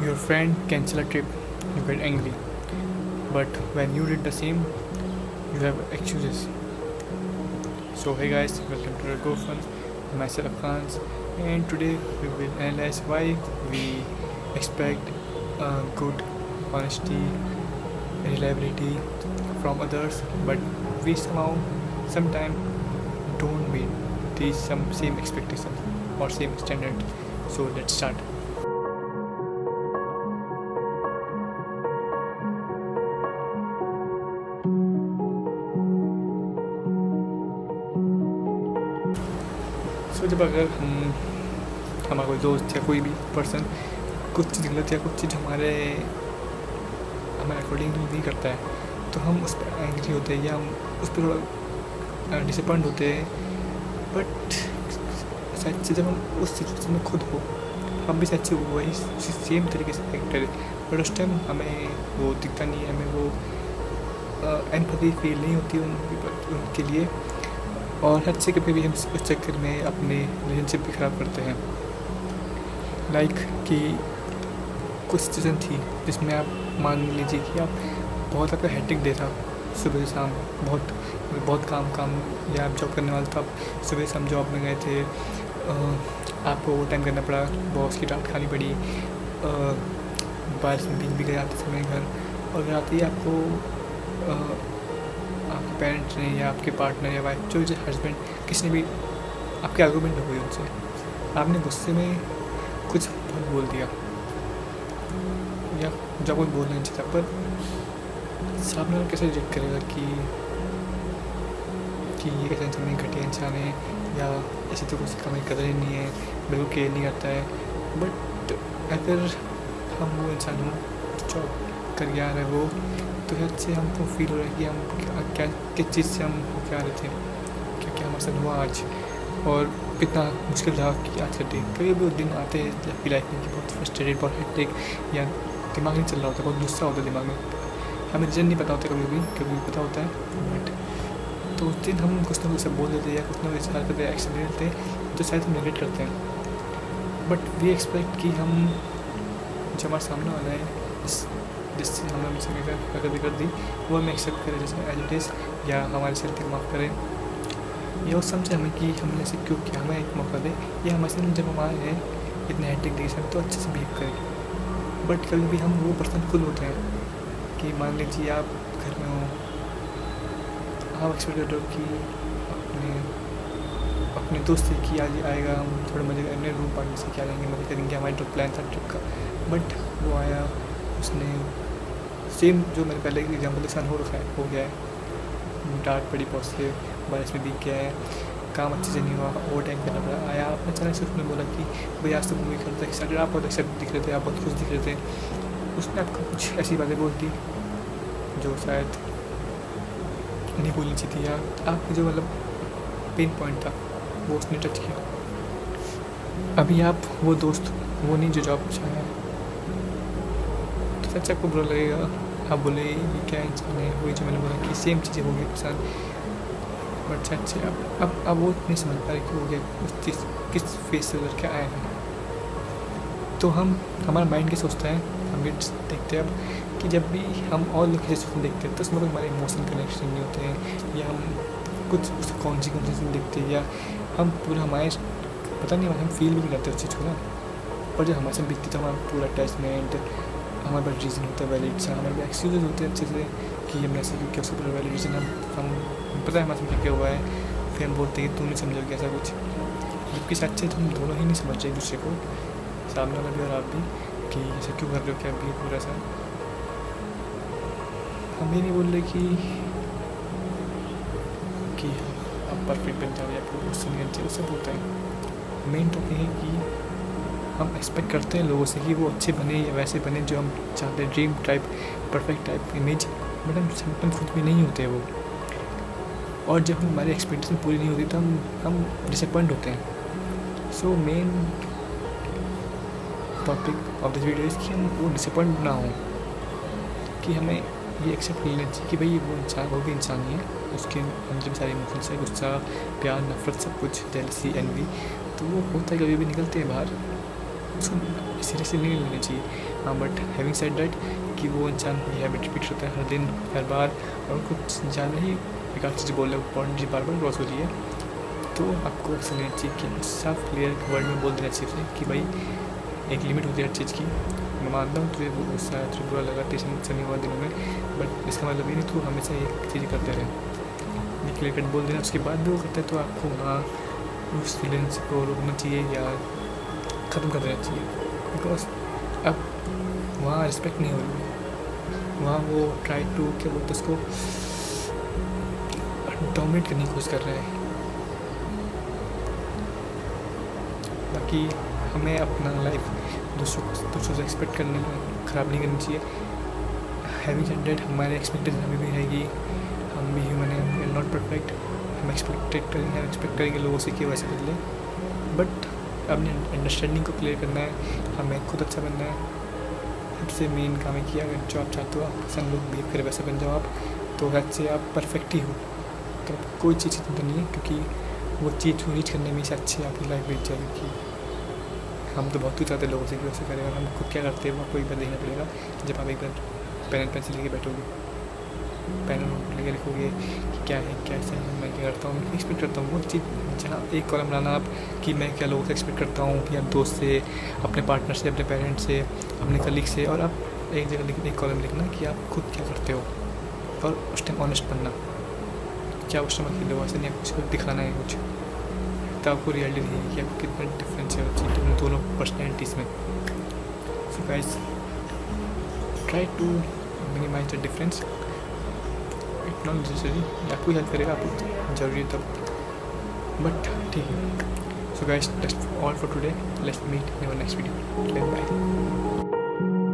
Your friend cancel a trip, you get angry. But when you did the same, you have excuses. So hey guys, welcome to our GoFun, myself Khans, and today we will analyze why we expect good honesty, reliability from others, but we sometimes don't meet these same expectations or same standard. So let's start. सो जब अगर हमारा कोई दोस्त या कोई भी person कुछ चीज़ गलत या कुछ चीज़ हमारे अकॉर्डिंग नहीं करता है, तो हम उस पर एंग्री होते हैं या हम उस पर थोड़ा डिसअपॉइंट होते हैं। बट शायद से जब हम उस सिचुएशन में खुद हो, हम भी शायद से वही सेम तरीके से एक्ट करें, बट उस टाइम हमें वो दिखता नहीं है, हमें वो एम्पैथी फील नहीं होती उनके लिए। और हद से कभी भी हम उस चक्कर में अपने रिलेशनशिप भी ख़राब करते हैं। लाइक कि कुछ सिचुएशन थी जिसमें आप मान लीजिए कि आप बहुत आपका हेक्टिक डे था, सुबह से शाम बहुत काम या आप जॉब करने वाले था, आप सुबह से शाम जॉब में गए थे, आपको ओवर टाइम करना पड़ा, बॉस की डांट खानी पड़ी, बाहर से भी गए आते समय घर, और घर आते ही आपको आपके पेरेंट्स ने या आपके पार्टनर या वाइफ जो हस्बैंड किसी ने भी आपके आर्गूमेंट हो गई उनसे, आपने गुस्से में कुछ बहुत बोल दिया या जो आपको बोलना नहीं चाहिए, पर सामने वाला कैसे रिजेक्ट करेगा कि ये कैसा इंसान नहीं, घटिया इंसान है, या ऐसे तो कुछ हमें कदर ही नहीं है, बिल्कुल केयर नहीं करता है। बट अगर हम वो इंसान हो जो कर आ रहे वो, तो अच्छे हमको फील हो रहा है कि हम क्या किस चीज़ से हम क्या रहे थे, क्या हमारे साथ हुआ आज, और कितना मुश्किल रहा कि आज का डे। कभी भी दिन आते हैं आपकी लाइफ में कि बहुत फ्रस्ट्रेटेड, बहुत हेक्टिक, या दिमाग नहीं चल रहा होता, बहुत गुस्सा होता है दिमाग में, हमें रीज़न नहीं पता होता, कभी पता होता है। बट तो उस दिन हम कुछ ना कुछ बोल देते या कुछ ना कुछ हरकत या एक्शन ले लेते हैं, तो शायद हम नेगलेक्ट करते हैं। बट वी एक्सपेक्ट कि हम जो हमारे सामने वाला है जिससे हमने हमसे हरकत कर दी, वो हमें एक्सेप्ट करें जैसे एज इट इज़, या हमारे से गलती माफ़ करें, या वो समझे हमें कि हमने ऐसे क्यों किया, हमें एक मौका दे, या हमारे जब हम आए हैं इतने हेक्टिक डेज में तो अच्छे से बिहेव करें। बट कभी भी हम वो पर्सन खुद होते हैं कि मान लीजिए आप घर में हो, आप एक्सपेक्ट कर रहे हो कि अपने दोस्त से कि आज आएगा, हम थोड़ा मज़े करेंगे, रूम पार्टी से क्या जाएंगे, मज़े करेंगे, हमारा जो प्लान था ट्रिप का। बट वो आया, उसने सेम जो मैंने पहले एग्जाम्पल के साथ हो गया है, डांट पड़ी बॉस से, बारिश में भीग गया है, काम अच्छे से नहीं हुआ, ओवर टाइम करना पड़ा, आया आपने अचानक से उसने बोला कि भाई आज तो मूवी करता है, एक्साइटेड, आप बहुत एक्साइटेड दिख रहे थे, आप बहुत खुश दिख रहे थे, उसने आपको कुछ ऐसी बातें बोल दी जो शायद नहीं बोलनी चाहिए थी, या आपके जो मतलब पेन पॉइंट था वो उसने टच किया। अभी आप वो दोस्त वो नहीं जो जॉब चाहे, तो सच आपको बुरा लगेगा, आप बोले ये क्या इंसान है, वही जो मैंने बोला कि सेम चीज़ें हो गई के साथ। बट सच से अब वो नहीं समझ पा रहे कि हो गया उस चीज़ किस फेस से उधर क्या आया है। तो हमारा माइंड क्या सोचता है, हम ये देखते हैं अब कि जब भी हम और लोग की सिचुएशन देखते हैं तो उसमें कोई हमारे इमोशनल कनेक्शन नहीं होते हैं, या हम कुछ उस कॉन्सिक्वेंसेस नहीं देखते, या हम पूरा हमारे पता नहीं हम फील भी नहीं करते उस चीज़ को ना। पर जब हमारे साथ बीतती तो हमारा पूरा अटैचमेंट, हमारे पास रीज़न होता है वैलिड सा, हमारे पास एक्सक्यूज़ होते हैं अच्छे से कि हमने ऐसे क्यों किया, उसका पूरा वैलिड रीज़न हम पता है हमारे साथ क्या हुआ है, फिर हम बोलते हैं कि तुम नहीं समझोगे ऐसा कुछ, जबकि सच से तुम दोनों ही नहीं समझ रहे एक दूसरे को, सामने वाला भी और आप भी, कि ऐसा क्यों कर रहे हो, क्या भी पूरा सा। हम ये नहीं बोल रहे कि आप परफेक्ट बन जाओ या आपको उससे नहीं चाहिए, उससे बोलते हैं। मेन टॉपिक है कि हम एक्सपेक्ट करते हैं लोगों से कि वो अच्छे बने या वैसे बने जो हम चाहते हैं, dream type, perfect type image, but हम समटाइम खुद भी नहीं होते वो। और जब हमारी एक्सपेक्टेशन पूरी नहीं होती तो हम डिसअपॉइंट होते हैं। So main topic of this video is कि हम वो डिसअपॉइंट ना हो, कि हमें ये एक्सेप्ट कर लेना चाहिए कि भाई वो भी इंसान ही है, उसके अंदर भी सारे इमोशंस है, गुस्सा, प्यार, नफरत, सब कुछ, जेलसी, एनवी, तो वो होता है, कभी भी निकलते हैं बाहर, उसको सीरियसली नहीं लेनी चाहिए। हाँ, बट हैविंग सेड दैट कि वो इंसान ये हैबिट रिपीट करता है हर दिन हर बार और कुछ ज़्यादा ही बेकार चीज़ बोल रहे हो, पॉइंट जी बार बार क्रॉस हो रही है, तो आपको एक्शन लेना चाहिए कि साफ क्लियर वर्ड में बोल देना चाहिए उसे कि भाई एक लिमिट होती है हर चीज़ की। मैं मानता हूँ तुझे गुस्सा है, तुझे बुरा लगा, टेंशन से नहीं हुआ दिनों में, बट इसका मतलब ये नहीं तू हमेशा एक चीज़ करते रहे। ये क्लियर कट बोल देना, उसके बाद भी वो करता है तो आपको वहाँ उस फीलिंग्स को रोकना चाहिए या ख़त्म कर देना चाहिए, बिकॉज अब वहाँ रिस्पेक्ट नहीं हो रही है, वहाँ वो ट्राई टू क्या बोलते उसको डोमिनेट करने की कोशिश कर रहे हैं। बाकी हमें अपना लाइफ दूसरों से एक्सपेक्ट करने ख़राब नहीं करनी चाहिए। हैविंग सेड दैट हमारे एक्सपेक्टेशन अभी भी रहेगी, हम भी ह्यूमन हैं, वी आर नॉट परफेक्ट। हम एक्सपेक्ट करेंगे लोगों से कि वैसे बदले, बट अपनी अंडरस्टैंडिंग को क्लियर करना है, हमें खुद अच्छा बनना है। सबसे मेन काम है कि अगर जो आप चाहते हो आप सब लोग बिहेव करें वैसे बन जाओ आप, तो वैसे आप परफेक्ट ही हो, तो कोई चीज़ चिंता नहीं है, क्योंकि वो चीज़ को रीच करने में से अच्छी आपकी लाइफ बीत जाएगी। हम तो बहुत कुछ चाहते हैं लोगों से कि वैसे करेगा, हम खुद क्या करते हैं वो कोई बार देखना पड़ेगा। जब आप एक बार पेन एंड पेंसिल लेके बैठोगे, पेन और लेके लिखोगे कि क्या है कैसा है, मैं क्या करता हूँ, एक्सपेक्ट करता हूँ, वो चीज़ जहाँ एक कॉलम बनाना आप कि मैं क्या लोगों से एक्सपेक्ट करता हूँ, या दोस्त से, अपने पार्टनर से, अपने पेरेंट्स से, अपने कलीग से, और आप एक जगह एक कॉलम लिखना कि आप खुद क्या करते हो, और उस टाइम ऑनेस्ट बनना, क्या उस टाइम अकेले हो, ऐसा नहीं आपको कुछ दिखाना है कुछ, तो आपको रियलिटी नहीं है कि आपको कितना डिफरेंस है दोनों पर्सनैलिटीज़ में। So guys, try to minimise the difference, it not necessary, आपको हेल्प करेगा, आपको जरूरी है तब, बट ठीक है। So guys, that's all for today, let's meet in our next video, bye.